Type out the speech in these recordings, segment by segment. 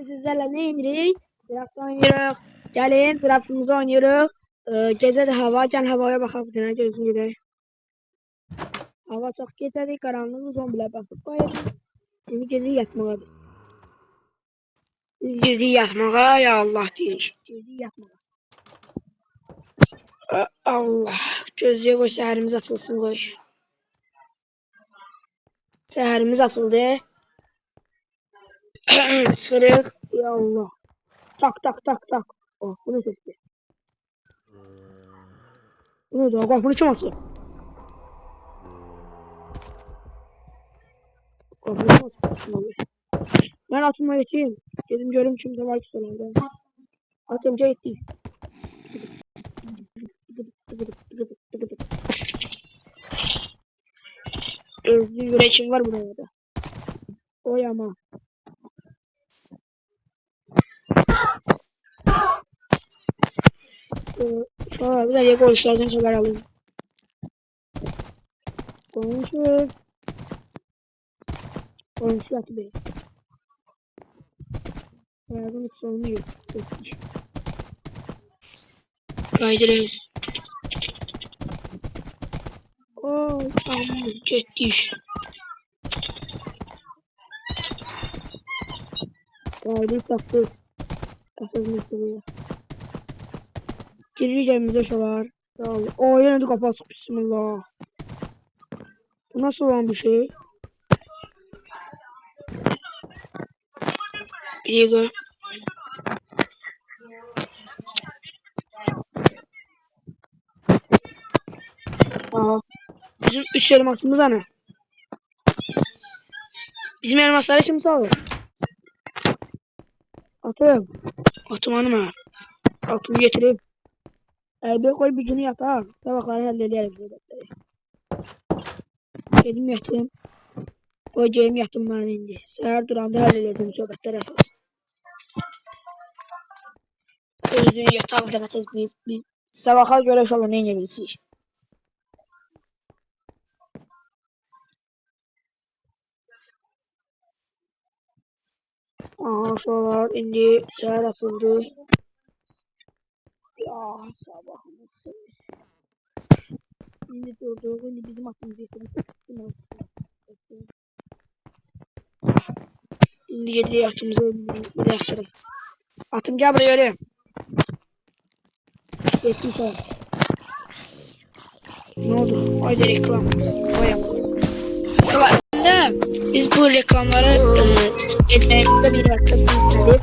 sizlerle ne indiririk? Draft oynayırıq. Gəlin, draftımızı oynayırıq. Gecə də hava, gəl havaya baxaq bir dənə gözüm gedək. Hava çox gecədir, qaranlıq zombilər basıb qoyur. Şimdi gedirik yatmağa biz. Biz girdik yatmağa, ya Allah deyirik. Girdik yatmağa. Allah, gözlüyə qoy, səhərimiz açılsın qoy. Səhərimiz açıldı. Çıxırıq, ya Allah. Tak tak tak tak. Oh, bu ne sesdir? Bu ne da? Qapını kim açır? Qapını kim açır? Ben atılma geçeyim. Dedim görüm kimse var ki sonunda. Atımca etti. Özlü yüreğim var burada da. Oy ama. Sonra bir de Lego işlerden haber alayım. Konuşur. Konuşur atı bey. Hayatın hiç sonu yok. Kaydırıyoruz. Oy amma getdik. Kaydı tapdı. Kasız meseleyi. Geri cebimize şolar. O yine de kafa açık, bismillah. Bu nasıl olan bir şey? Lego. Aa, bizim 3 elmasımız ana. Bizim elmasları kim sağlıyor? Atım. Atım hanıma. Atımı getireyim. Bir koy bir günü yatar. Sabahları hallederim. Gelim yatım. Koyacağım yatım bana indi. Seher duranda halledeceğim sohbetler esas. Özünü yatar demetiz biz. Sabaha göre inşallah ne yiyebiliriz. Aa şuralar indi. Seher asıldı. Ya sabahımız. Şimdi durdu. Şimdi bizim atımızı getirdik. Şimdi geliyor atımıza bir yaktarım. Atım gel buraya yürü. Geçtim sana. Ne oldu? Haydi reklam. Biz bu reklamları etmemizde bir vakit istedik.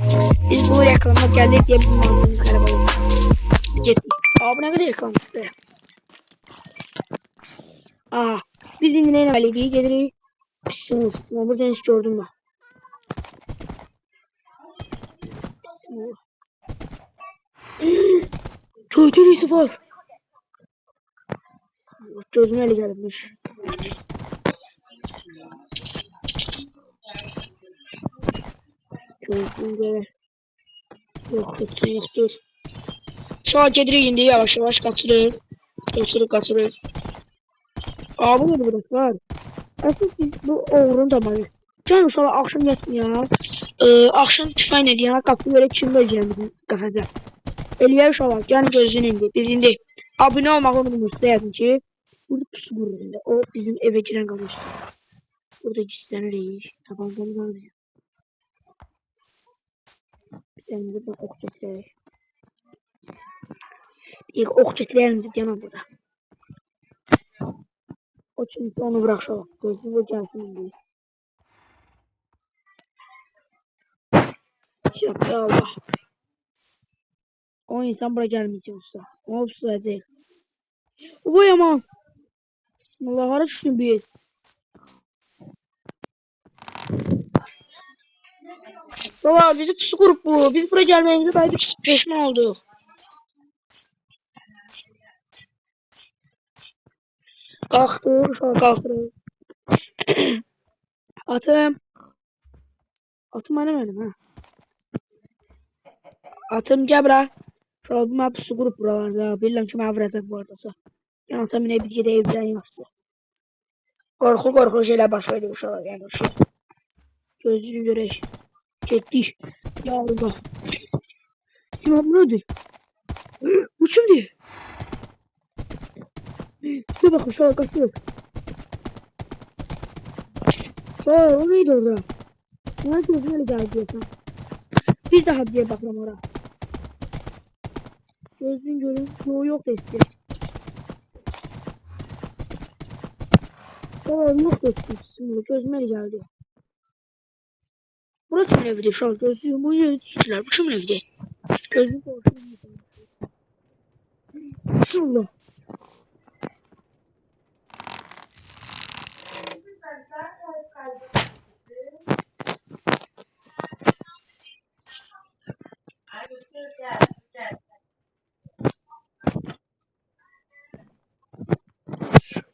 Biz bu reklama geldik diye bizim mağazanın karabalı. Gittik. Aa bu ne kadar reklam istedim. Aa biz şimdi neyle valideye geliriz. Bismillah. Buradan hiç gördüm ben. Bismillah. Çoğutur Yusuf ol. Gözüme öyle gelmiş. Gözümde yoktur. Şu an kediri indi yavaş yavaş kaçırır. Kaçırır. Aa bu ne burası var? Aslında biz bu oğrun zamanı. Canım şu an akşam yatmıyor. Akşam tüfeğine diye kapı böyle kim vereceğimizin kafası. Eliyar şu an yani gözün indi. Biz indi. Abone olmak unutmayın ki. Burada pusu kurulunda. O bizim eve giren kalmıştı. Burada gizlenir. Tabanzamız var bizim. Bizlerimize bak ok çetirelim. Bir ok çetirelimizde yanım burada. O çünkü onu bırakalım. Gözümüze gelsin diye. Ya Allah. O insan buraya gelmeyecek usta. O tutacak. Bu yaman. Bismillah hara düştün biz. Baba bizi pusu kurup bu. Biz buraya gelmemize dair bir peşman olduk. Kalktı. Şu an kalktı. Atım. Atım benim ha. Atım gel bura. Şu an bu pusu kurup buralarda. Bilmem kim avıracak bu arada. Yani atım yine biz gidelim evden yapsın. Korku şeyler baş verdi şu an yani. Gözünü görək. Getdik. Ya Allah. Sinan bu nedir? Bu kimdir? Şuna bakın şu an kaçıyor. Aa, o neydi orada? Ne gözüne öyle geldi diyorsan. Bir daha diye bakalım oraya. Gözün görün. Çoğu yok eski. Aa, yok eski. Şimdi gözüme öyle geldi. Burası kimin evidir şu an? Gözlüğüm bu yeri diktiler. Bu kimin evide? Gözlüğüm korkuyorum. Bismillah.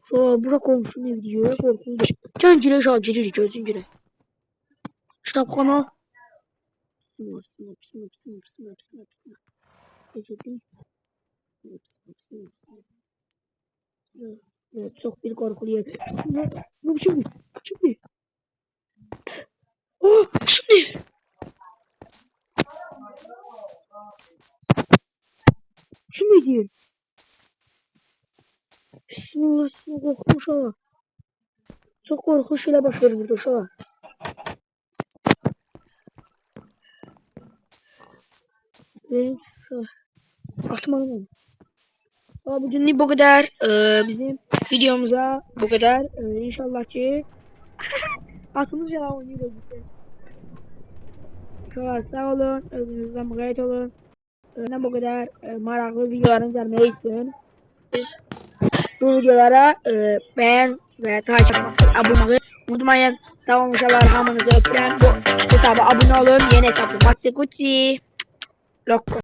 Şu an bura komşunun evi diyor. Korkunç. Can gire şu an girir gözün gire. Kitapxana. Bismillah, bismillah, bismillah, bismillah, bismillah, bismillah, bismillah. Geçelim. Evet, çok bir korkulu yer. Bismillah. Bu biçim mi? Şimdi. Oh, şimdi. Şimdi değil. Bismillah, bismillah, korkmuş ha. Çok korkunç şeyler başlıyor burada şu an. Benim şu an. Açmalıyım. Bugünlük bu kadar. Bizim videomuza bu kadar. İnşallah ki aklımız yalan oynuyoruz. Sağ olun. Özünüzden mukayyet olun. Bu kadar meraklı videoların gelmeyi için bu videolara beğen ve takip abone olmayı unutmayın. Sağ olun inşallah hamınızı öpüyorum. Bu hesaba abone olun. Yeni hesabı Matsikuti. Lokko.